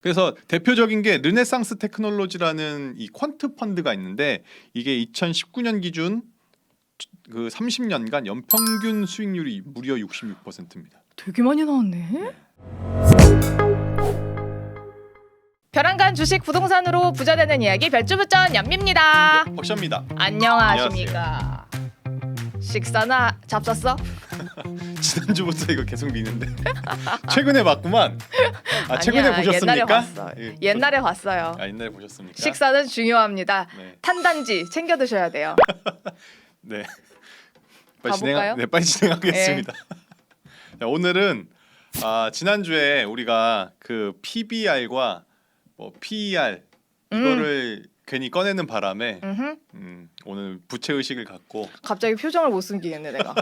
그래서 대표적인 게 르네상스 테크놀로지라는 이 퀀트 펀드가 있는데 이게 2019년 기준 그 30년간 연평균 수익률이 무려 66%입니다. 되게 많이 나왔네. 벼랑간 주식 부동산으로 부자 되는 이야기 별주부전 연미입니다. 벅셔입니다. 안녕하십니까. 식사나 잡섰어? 지난주부터 이거 계속 미는데 최근에 봤구만. 최근에 아니야, 보셨습니까? 옛날에 봤어. 예, 옛날에 봤어요. 옛날에 보셨습니까? 식사는 중요합니다. 네. 탄단지 챙겨 드셔야 돼요. 네. 가볼까요? 빨리 진행하겠습니다. 자, 오늘은 지난주에 우리가 그 PBR과 뭐 PER 이거를 괜히 꺼내는 바람에 오늘 부채 의식을 갖고 갑자기 표정을 못 숨기겠네 내가.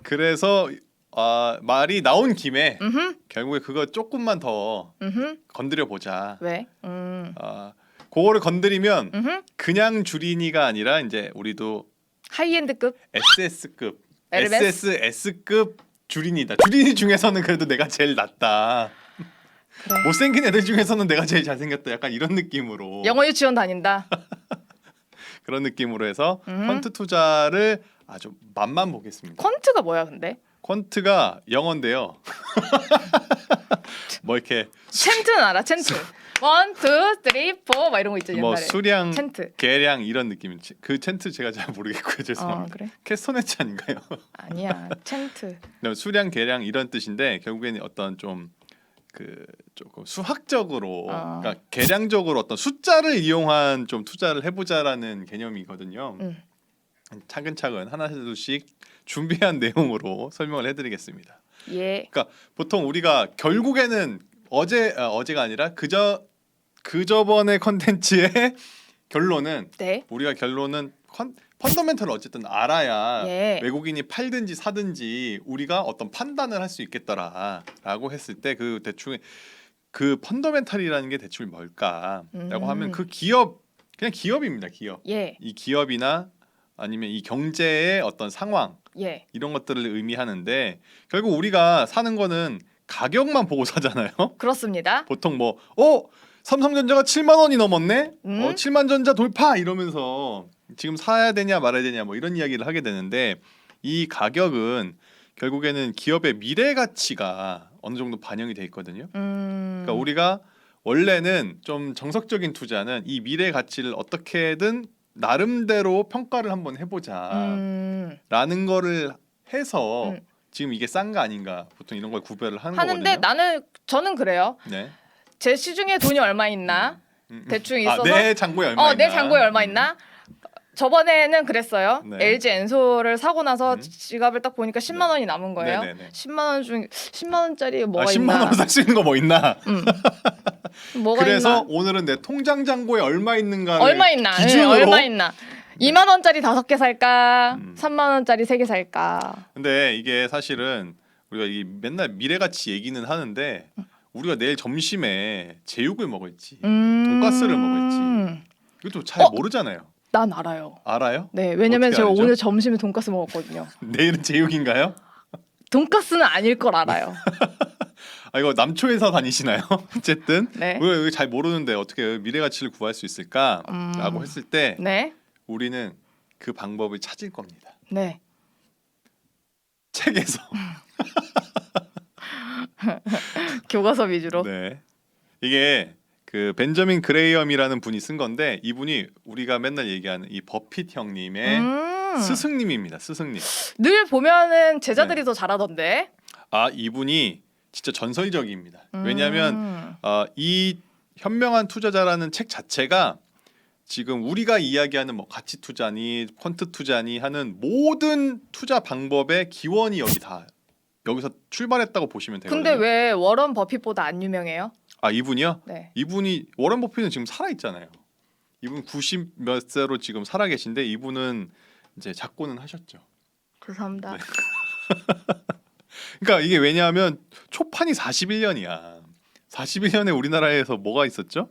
그래서 말이 나온 김에 결국에 그거 조금만 더 건드려 보자. 왜? 그거를 건드리면 그냥 줄이니가 아니라 이제 우리도 하이엔드급? SS급, 에르메스? SS급 줄이니다. 줄이니 중에서는 그래도 내가 제일 낫다. 그래. 못생긴 애들 중에서는 내가 제일 잘생겼다. 약간 이런 느낌으로. 영어 유치원 다닌다. 그런 느낌으로 해서 퀀트 투자를 아주 맛만 보겠습니다. 퀀트가 뭐야 근데? 퀀트가 영어인데요. 뭐 이렇게 챈트는 알아 챈트. 1, 2, 3, 4 막 이런 거 있죠 옛날에. 뭐 수량, 챈트. 계량 이런 느낌. 그 챈트 제가 잘 모르겠고요. 죄송합니다. 그래? 캐스터네츠 아닌가요? 아니야 챈트. 수량, 계량 이런 뜻인데 결국에는 어떤 좀 그 조금 수학적으로, 그러니까 계량적으로 어떤 숫자를 이용한 좀 투자를 해보자라는 개념이거든요. 차근차근 하나씩 준비한 내용으로 설명을 해드리겠습니다. 예. 그러니까 보통 우리가 결국에는 어제가 아니라 그저번의 컨텐츠의 결론은 네. 우리가 결론은 펀더멘털을 어쨌든 알아야 예. 외국인이 팔든지 사든지 우리가 어떤 판단을 할 수 있겠더라라고 했을 때 그 대충 그 펀더멘털이라는 게 대충 뭘까라고 하면 그 기업 그냥 기업입니다. 기업. 예. 이 기업이나 아니면 이 경제의 어떤 상황 예. 이런 것들을 의미하는데 결국 우리가 사는 거는 가격만 보고 사잖아요. 그렇습니다. 보통 뭐 삼성전자가 7만 원이 넘었네. 7만 전자 돌파 이러면서 지금 사야 되냐 말아야 되냐 뭐 이런 이야기를 하게 되는데 이 가격은 결국에는 기업의 미래 가치가 어느 정도 반영이 돼 있거든요. 그러니까 우리가 원래는 좀 정석적인 투자는 이 미래 가치를 어떻게든 나름대로 평가를 한번 해보자라는 거를 해서 지금 이게 싼 거 아닌가 보통 이런 걸 구별을 하는데 거거든요. 저는 그래요. 네. 제 시중에 돈이 얼마 있나? 대충 있어서 내 잔고에 얼마 있나? 내 잔고에 얼마 있나? 저번에는 그랬어요. 네. LG 엔소를 사고 나서 지갑을 딱 보니까 10만 원이 남은 거예요. 네네네. 10만 원 중 10만 원짜리 뭐가 10만 있나? 원 살 수 있는 거 뭐 있나? 뭐가 그래서 있나? 오늘은 내 통장 잔고에 얼마 있는가를 얼마 있나? 기준으로 얼마 있나? 2만 원짜리 5개 살까? 3만 원짜리 3개 살까? 근데 이게 사실은 우리가 맨날 미래 가치 얘기는 하는데 우리가 내일 점심에 제육을 먹을지 돈가스를 먹을지 이것도 잘 모르잖아요. 난 알아요. 알아요? 네, 왜냐면 어떻게 제가 알죠? 오늘 점심에 돈가스 먹었거든요. 내일은 제육인가요? 돈가스는 아닐 걸 알아요. 이거 남초에서 다니시나요? 어쨌든 네. 우리가 이거 잘 모르는데 어떻게 미래 가치를 구할 수 있을까라고 했을 때 네. 우리는 그 방법을 찾을 겁니다. 네. 책에서. 교과서 위주로. 네. 이게 그 벤저민 그레이엄이라는 분이 쓴 건데 이분이 우리가 맨날 얘기하는 이 버핏 형님의 스승님입니다. 스승님. 늘 보면은 제자들이 네. 더 잘하던데. 이분이 진짜 전설적입니다. 왜냐하면 이 현명한 투자자라는 책 자체가 지금 우리가 이야기하는 뭐 가치 투자니 퀀트 투자니 하는 모든 투자 방법의 기원이 여기서 출발했다고 보시면 되거든요. 근데 왜 워런 버핏보다 안 유명해요? 이분이요? 네. 이분이 워런 버핏은 지금 살아 있잖아요. 이분 90 몇 세로 지금 살아 계신데 이분은 이제 작고는 하셨죠. 죄송합니다. 네. 그러니까 이게 왜냐하면 초판이 41년이야. 41년에 우리나라에서 뭐가 있었죠?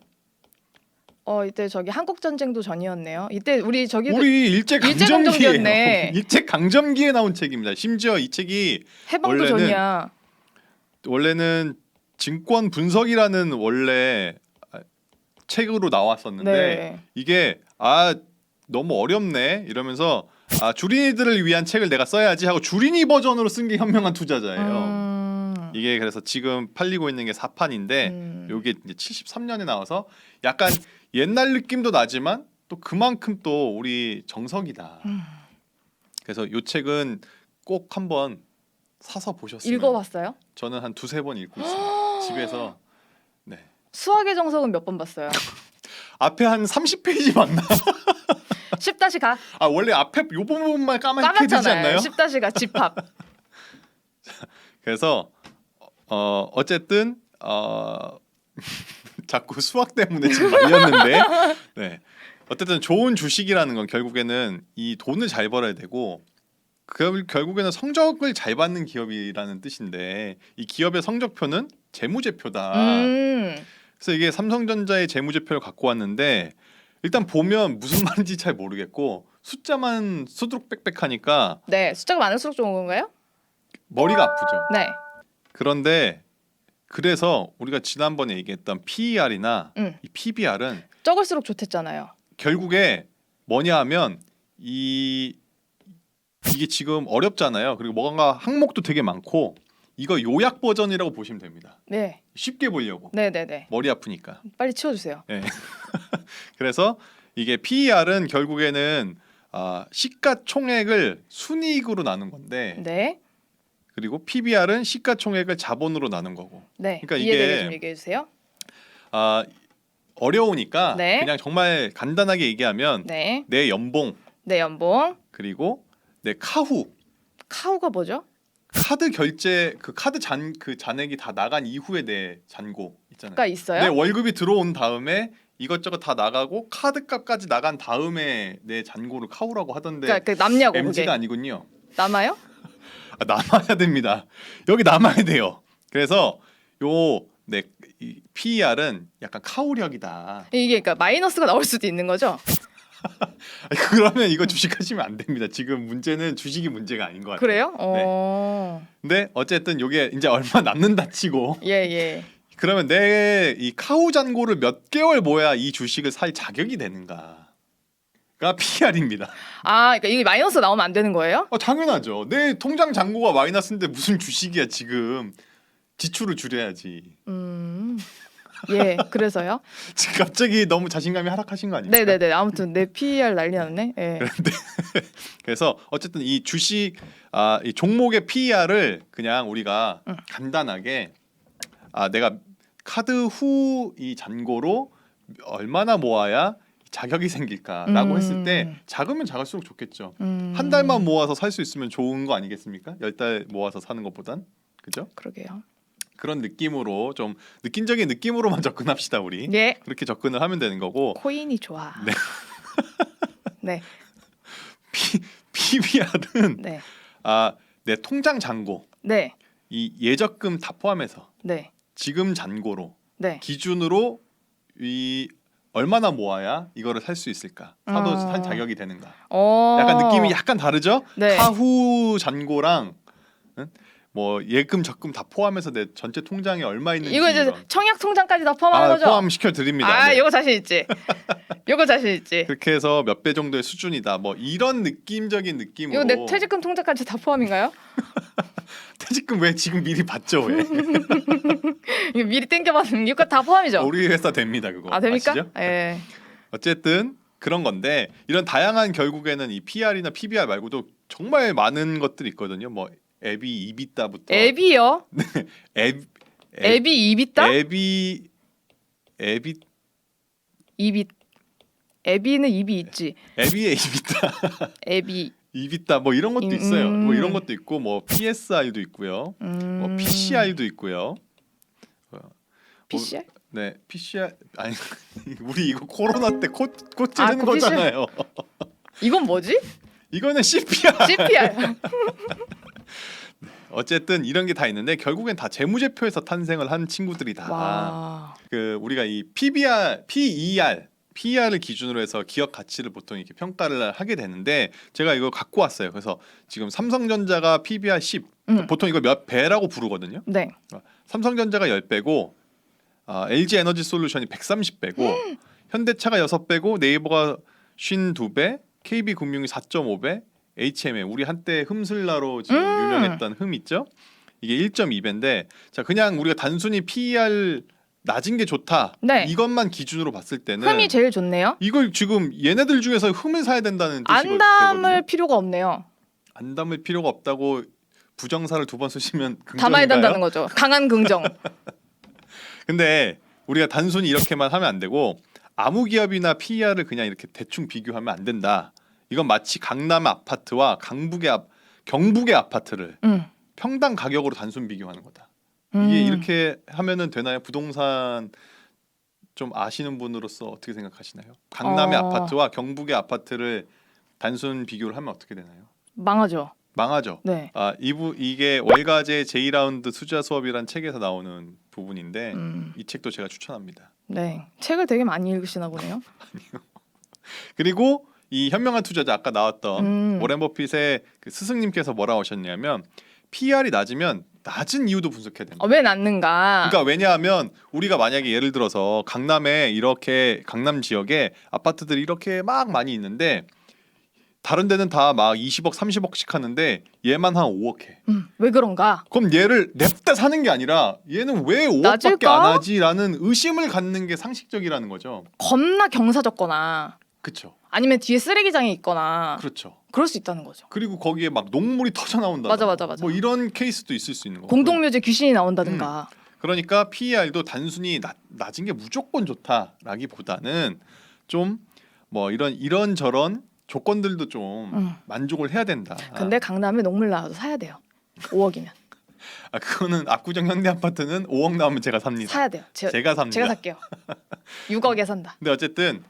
이때 저기 한국 전쟁도 전이었네요. 이때 우리 일제 일제강점기였네. 강점기예요. 일제 강점기에 나온 책입니다. 심지어 이 책이 해방도 전이야. 원래는 증권 분석이라는 원래 책으로 나왔었는데 네. 이게 너무 어렵네 이러면서 주린이들을 위한 책을 내가 써야지 하고 주린이 버전으로 쓴 게 현명한 투자자예요. 이게 그래서 지금 팔리고 있는 게 4판인데 요게 이제 73년에 나와서 약간 옛날 느낌도 나지만 또 그만큼 또 우리 정석이다. 그래서 요 책은 꼭 한번 사서 보셨으면. 읽어봤어요? 저는 한 2-3번 읽고 있습니다. 집에서. 네. 수학의 정석은 몇 번 봤어요? 앞에 한 30페이지 맞나? 10-가 원래 앞에 요 부분만 까맣게 되지 까맣잖아요. 않나요? 10-가 집합. 그래서 어쨌든 자꾸 수학 때문에 지금 말렸는데 네. 어쨌든 좋은 주식이라는 건 결국에는 이 돈을 잘 벌어야 되고 결국에는 성적을 잘 받는 기업이라는 뜻인데 이 기업의 성적표는 재무제표다. 그래서 이게 삼성전자의 재무제표를 갖고 왔는데 일단 보면 무슨 말인지 잘 모르겠고 숫자만 수두룩빽빽하니까 네, 숫자가 많을수록 좋은 건가요? 머리가 아프죠. 네. 그런데 그래서 우리가 지난번에 얘기했던 PER이나 이 PBR은 적을수록 좋댔잖아요. 결국에 뭐냐 하면 이게 지금 어렵잖아요. 그리고 뭔가 항목도 되게 많고 이거 요약 버전이라고 보시면 됩니다. 네. 쉽게 보려고. 네네네. 머리 아프니까. 빨리 치워주세요. 네. 그래서 이게 PER은 결국에는 시가총액을 순이익으로 나눈 건데 네. 그리고 PBR은 시가총액을 자본으로 나눈 거고. 네. 그러니까 이해되게 이게 좀 얘기해 주세요. 어려우니까 네. 그냥 정말 간단하게 얘기하면 네. 내 연봉 내 연봉. 그리고 내 카후 카우가 뭐죠? 카드 결제 그 카드 잔액이 다 나간 이후에 내 잔고 있잖아요. 가 있어요? 내 월급이 들어온 다음에 이것저것 다 나가고 카드 값까지 나간 다음에 내 잔고를 카우라고 하던데 그러니까 남냐고 MG가 그게. 아니군요. 남아요? 남아야 됩니다. 여기 남아야 돼요. 그래서 이 PER은 약간 카우력이다. 이게 그러니까 마이너스가 나올 수도 있는 거죠? 그러면 이거 주식하시면 안 됩니다. 지금 문제는 주식이 문제가 아닌 것 같아요. 그래요? 근데 어쨌든 이게 이제 얼마 남는다 치고 예. 그러면 내 이 카우 잔고를 몇 개월 모아야 이 주식을 살 자격이 되는가가 PER입니다. 그러니까 이게 마이너스 나오면 안 되는 거예요? 당연하죠. 내 통장 잔고가 마이너스인데 무슨 주식이야 지금. 지출을 줄여야지. 예, 그래서요? 지금 갑자기 너무 자신감이 하락하신 거 아닙니까? 네네네. 아무튼 내 PER 난리 났네. 예. 그래서 어쨌든 이 주식 이 종목의 PER을 그냥 우리가 간단하게 내가 카드 후 이 잔고로 얼마나 모아야 자격이 생길까라고 했을 때 작으면 작을수록 좋겠죠. 한 달만 모아서 살 수 있으면 좋은 거 아니겠습니까? 10달 모아서 사는 것보단. 그죠? 그러게요. 그런 느낌으로 좀 느낌적인 느낌으로만 접근합시다 우리. 예. 그렇게 접근을 하면 되는 거고. 코인이 좋아. 네. 네. PBR은 네. 내 통장 잔고 네. 이 예적금 다 포함해서 네. 지금 잔고로 네. 기준으로 이 얼마나 모아야 이거를 살 수 있을까? 살 자격이 되는가? 약간 느낌이 약간 다르죠? 네. 카후 잔고랑 뭐 예금 적금 다 포함해서 내 전체 통장에 얼마 있는지 이거 이제 청약 통장까지 다 포함하는 거죠? 포함시켜 드립니다. 네. 이거 자신 있지. 이거 자신 있지. 그렇게 해서 몇 배 정도의 수준이다. 뭐 이런 느낌적인 느낌으로. 이거 내 퇴직금 통장까지 다 포함인가요? 퇴직금 왜 지금 미리 받죠? 왜? 이거 미리 땡겨봤는 이거 다 포함이죠? 우리 회사 됩니다 그거. 됩니까? 아시죠? 예. 어쨌든 그런 건데 이런 다양한 결국에는 이 PR이나 PBR 말고도 정말 많은 것들이 있거든요. 뭐 앱이 이비타부터 앱이요? 앱이 이비타? 앱이 앱이는 입이 있지. 앱이의 이비타 앱이 이비타 뭐 이런 것도 있어요. 뭐 이런 것도 있고 뭐 PSI도 있고요. 뭐 PCI도 있고요. PCR? 네, PCR 아니 우리 이거 코로나 때 코 찌르는 그 거잖아요. 이건 뭐지? 이거는 CPR. CPR. 어쨌든 이런 게 다 있는데 결국엔 다 재무제표에서 탄생을 한 친구들이다. 와. 그 우리가 이 PER을 기준으로 해서 기업 가치를 보통 이렇게 평가를 하게 되는데 제가 이거 갖고 왔어요. 그래서 지금 삼성전자가 PBR 10, 보통 이걸 몇 배라고 부르거든요. 네. 삼성전자가 10배고 LG 에너지 솔루션이 130배고 현대차가 6배고 네이버가 52배, KB금융이 4.5배, HMM 우리 한때 흠슬라로 지금 유명했던 흠 있죠? 이게 1.2배인데 자 그냥 우리가 단순히 PER 낮은 게 좋다. 네. 이것만 기준으로 봤을 때는 흠이 제일 좋네요. 이걸 지금 얘네들 중에서 흠을 사야 된다는 뜻이거든요. 안 담을 필요가 없네요. 안 담을 필요가 없다고 부정사를 2번 쓰시면 담아야 긍정인가요? 된다는 거죠. 강한 긍정. 근데 우리가 단순히 이렇게만 하면 안 되고 아무 기업이나 PER을 그냥 이렇게 대충 비교하면 안 된다. 이건 마치 강남 아파트와 경북의 아파트를 평당 가격으로 단순 비교하는 거다. 이게 이렇게 하면은 되나요? 부동산 좀 아시는 분으로서 어떻게 생각하시나요? 강남의 아파트와 경북의 아파트를 단순 비교를 하면 어떻게 되나요? 망하죠. 망하죠. 네. 이게 월가제 제2라운드 투자 수업이란 책에서 나오는 부분인데 이 책도 제가 추천합니다. 네. 책을 되게 많이 읽으시나 보네요. 그리고 이 현명한 투자자 아까 나왔던 워렌 버핏의 그 스승님께서 뭐라고 하셨냐면 PER이 낮으면 낮은 이유도 분석해야 된다. 왜 낳는가? 그러니까 왜냐하면 우리가 만약에 예를 들어서 강남에 이렇게 강남 지역에 아파트들이 이렇게 막 많이 있는데 다른 데는 다 막 20억, 30억씩 하는데 얘만 한 5억 해. 왜 그런가? 그럼 얘를 냅다 사는 게 아니라 얘는 왜 5억밖에 낮을까? 안 하지라는 의심을 갖는 게 상식적이라는 거죠. 겁나 경사졌거나 그렇죠. 아니면 뒤에 쓰레기장이 있거나 그렇죠. 그럴 수 있다는 거죠. 그리고 거기에 막 녹물이 터져 나온다. 맞아. 뭐 이런 케이스도 있을 수 있는 거고. 공동묘지 귀신이 나온다든가. 그러니까 PER도 단순히 낮은 게 무조건 좋다라기보다는 좀 뭐 이런 저런 조건들도 좀 만족을 해야 된다. 근데 강남에 녹물 나와도 사야 돼요. 5억이면 그거는 압구정 현대 아파트는 5억 나오면 제가 삽니다. 사야 돼요. 제가 삽니다. 제가 살게요. 6억에 산다. 근데 어쨌든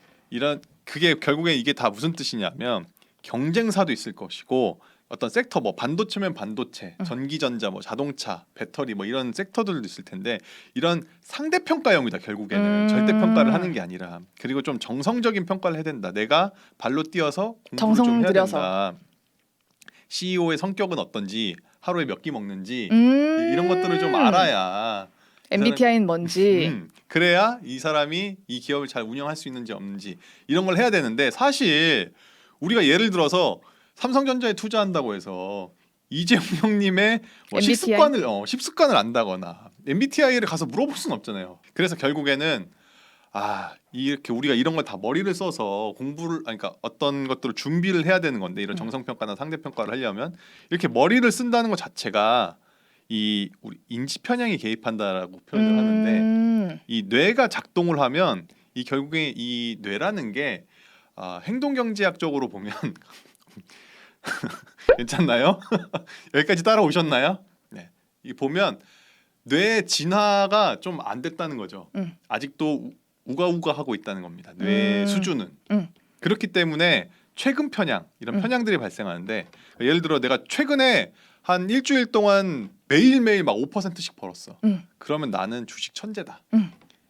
그게 결국에 이게 다 무슨 뜻이냐면 경쟁사도 있을 것이고 어떤 섹터 뭐 반도체면 반도체, 전기전자, 뭐 자동차, 배터리 뭐 이런 섹터들도 있을 텐데 이런 상대평가형이다 결국에는 절대평가를 하는 게 아니라 그리고 좀 정성적인 평가를 해야 된다. 내가 발로 뛰어서 공부를 정성 좀 해야 들여서. 된다. CEO의 성격은 어떤지 하루에 몇 끼 먹는지 이런 것들을 좀 알아야 MBTI는 뭔지 그래야 이 사람이 이 기업을 잘 운영할 수 있는지 없는지 이런 걸 해야 되는데 사실 우리가 예를 들어서 삼성전자에 투자한다고 해서 이재용 형님의 뭐 MBTI? 십습관을 안다거나 MBTI를 가서 물어볼 수는 없잖아요. 그래서 결국에는 이렇게 우리가 이런 걸 다 머리를 써서 공부를 그러니까 어떤 것들을 준비를 해야 되는 건데 이런 정성평가나 상대평가를 하려면 이렇게 머리를 쓴다는 것 자체가 우리 인지 편향이 개입한다라고 표현을 하는데 이 뇌가 작동을 하면 이 결국에 이 뇌라는 게 행동경제학적으로 보면 괜찮나요? 여기까지 따라오셨나요? 네. 이 보면 뇌 진화가 좀 안 됐다는 거죠. 아직도 우가우가 하고 있다는 겁니다. 뇌 수준은. 그렇기 때문에 최근 편향 이런 편향들이 발생하는데 예를 들어 내가 최근에 한 일주일 동안 매일매일 막 5%씩 벌었어. 그러면 나는 주식 천재다.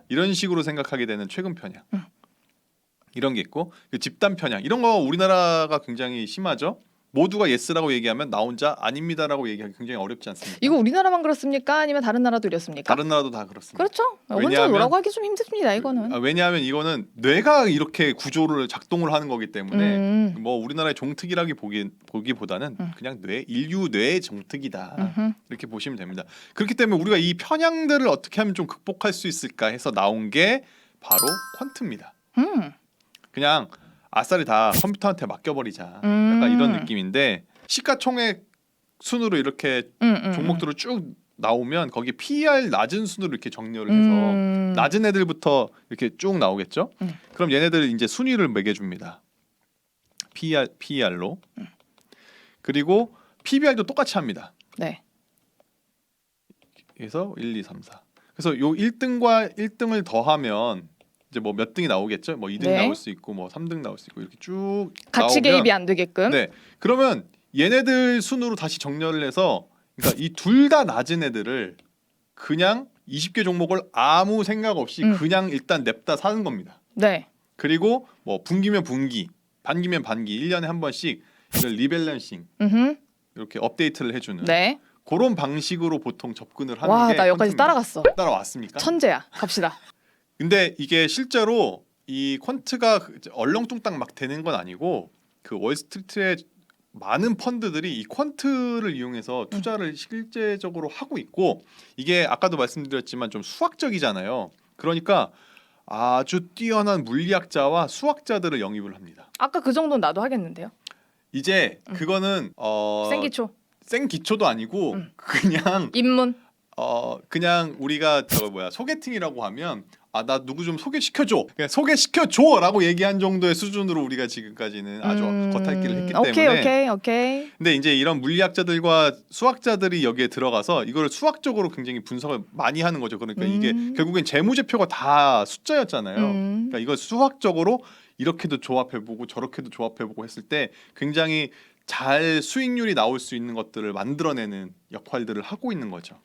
이런 식으로 생각하게 되는 최근 편향. 이런 게 있고 집단 편향 이런 거 우리나라가 굉장히 심하죠. 모두가 예스라고 얘기하면 나 혼자 아닙니다라고 얘기하기 굉장히 어렵지 않습니까? 이거 우리나라만 그렇습니까? 아니면 다른 나라도 이렇습니까? 다른 나라도 다 그렇습니다. 그렇죠. 혼자 뭐라고 하기 좀 힘듭니다. 이거는. 왜냐하면 이거는 뇌가 이렇게 구조를 작동을 하는 거기 때문에 뭐 우리나라의 종특이라기 보기보다는 그냥 인류 뇌의 종특이다 이렇게 보시면 됩니다. 그렇기 때문에 우리가 이 편향들을 어떻게 하면 좀 극복할 수 있을까 해서 나온 게 바로 퀀트입니다. 그냥 아싸리 다 컴퓨터한테 맡겨버리자 약간 이런 느낌인데 시가총액 순으로 이렇게 종목들을 쭉 나오면 거기 PER 낮은 순으로 이렇게 정렬을 해서 낮은 애들부터 이렇게 쭉 나오겠죠. 그럼 얘네들 이제 순위를 매겨줍니다. PER로 그리고 PBR도 똑같이 합니다. 네. 그래서 1, 2, 3, 4 그래서 요 1등과 1등을 더하면 이제 뭐 몇 등이 나오겠죠. 뭐 2등 네. 나올 수 있고 뭐 3등 나올 수 있고 이렇게 쭉 가치 나오면 개입이 안 되게끔. 네. 그러면 얘네들 순으로 다시 정렬을 해서 그러니까 이 둘 다 낮은 애들을 그냥 20개 종목을 아무 생각 없이 그냥 일단 냅다 사는 겁니다. 네. 그리고 뭐 분기면 분기, 반기면 반기 1년에 한 번씩 이걸 리밸런싱 이렇게 업데이트를 해주는 네. 그런 방식으로 보통 접근을 하는 와, 게 나 여기까지 퀀텀입니다. 따라갔어. 따라왔습니까? 천재야. 갑시다. 근데 이게 실제로 이 퀀트가 얼렁뚱땅 막 되는 건 아니고 그 월스트리트의 많은 펀드들이 이 퀀트를 이용해서 투자를 실제적으로 하고 있고 이게 아까도 말씀드렸지만 좀 수학적이잖아요. 그러니까 아주 뛰어난 물리학자와 수학자들을 영입을 합니다. 아까 그 정도는 나도 하겠는데요. 이제 그거는 생기초, 생기초도 아니고 그냥 입문. 그냥 우리가 소개팅이라고 하면 나 누구 좀 소개시켜줘 그냥 소개시켜줘라고 얘기한 정도의 수준으로 우리가 지금까지는 아주 겉핥기를 했기 때문에 오케이. 근데 이제 이런 물리학자들과 수학자들이 여기에 들어가서 이걸 수학적으로 굉장히 분석을 많이 하는 거죠. 그러니까 이게 결국엔 재무제표가 다 숫자였잖아요. 그러니까 이걸 수학적으로 이렇게도 조합해보고 저렇게도 조합해보고 했을 때 굉장히 잘 수익률이 나올 수 있는 것들을 만들어내는 역할들을 하고 있는 거죠.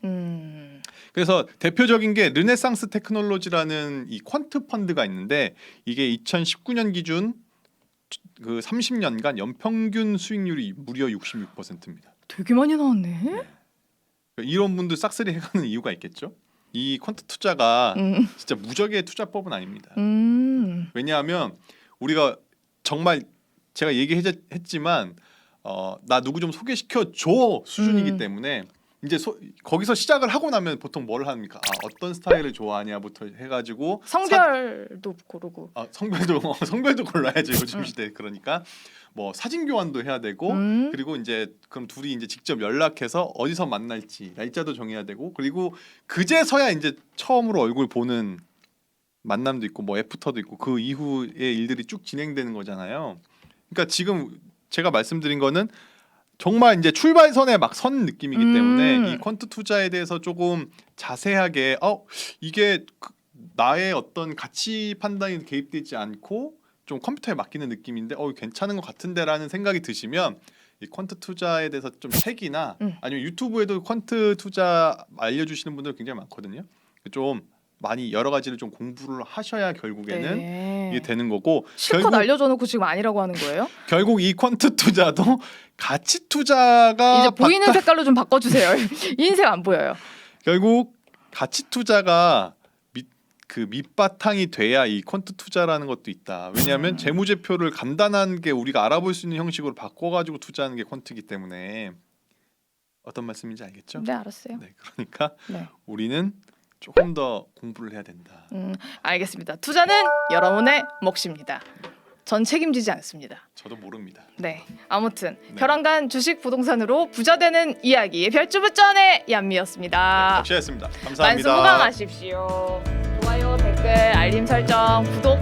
그래서 대표적인 게 르네상스 테크놀로지라는 이 퀀트 펀드가 있는데 이게 2019년 기준 그 30년간 연평균 수익률이 무려 66%입니다. 되게 많이 나왔네. 이런 분들 싹쓸이 해가는 이유가 있겠죠. 이 퀀트 투자가 진짜 무적의 투자법은 아닙니다. 왜냐하면 우리가 정말 제가 얘기했지만 나 누구 좀 소개시켜줘 수준이기 때문에 이제 거기서 시작을 하고 나면 보통 뭘 합니까? 어떤 스타일을 좋아하냐부터 해가지고 성별도 고르고. 성별도 골라야지 요즘 시대. 그러니까 뭐 사진 교환도 해야 되고 그리고 이제 그럼 둘이 이제 직접 연락해서 어디서 만날지 날짜도 정해야 되고 그리고 그제서야 이제 처음으로 얼굴 보는 만남도 있고 뭐 애프터도 있고 그 이후의 일들이 쭉 진행되는 거잖아요. 그러니까 지금 제가 말씀드린 거는 정말 이제 출발선에 막 선 느낌이기 때문에 이 퀀트 투자에 대해서 조금 자세하게 이게 나의 어떤 가치 판단이 개입되지 않고 좀 컴퓨터에 맡기는 느낌인데 괜찮은 것 같은데라는 생각이 드시면 이 퀀트 투자에 대해서 좀 책이나 아니면 유튜브에도 퀀트 투자 알려주시는 분들 굉장히 많거든요. 좀 많이 여러 가지를 좀 공부를 하셔야 결국에는 이게 되는 거고 실컷 알려줘놓고 지금 아니라고 하는 거예요? 결국 이 퀀트 투자도 가치 투자가 이제 보이는 색깔로 좀 바꿔주세요. 흰색 안 보여요. 결국 가치 투자가 그 밑바탕이 돼야 이 퀀트 투자라는 것도 있다. 왜냐하면 재무제표를 간단한 게 우리가 알아볼 수 있는 형식으로 바꿔가지고 투자하는 게 퀀트이기 때문에 어떤 말씀인지 알겠죠? 네, 알았어요. 네, 그러니까 네. 우리는 조금 더 공부를 해야 된다. 알겠습니다. 투자는 여러분의 몫입니다. 전 책임지지 않습니다. 저도 모릅니다. 네, 아무튼 네. 벼랑간 주식 부동산으로 부자 되는 이야기 별주부전의 얀미였습니다. 덕시였습니다. 감사합니다. 만수무강하십시오. 좋아요, 댓글, 알림 설정, 구독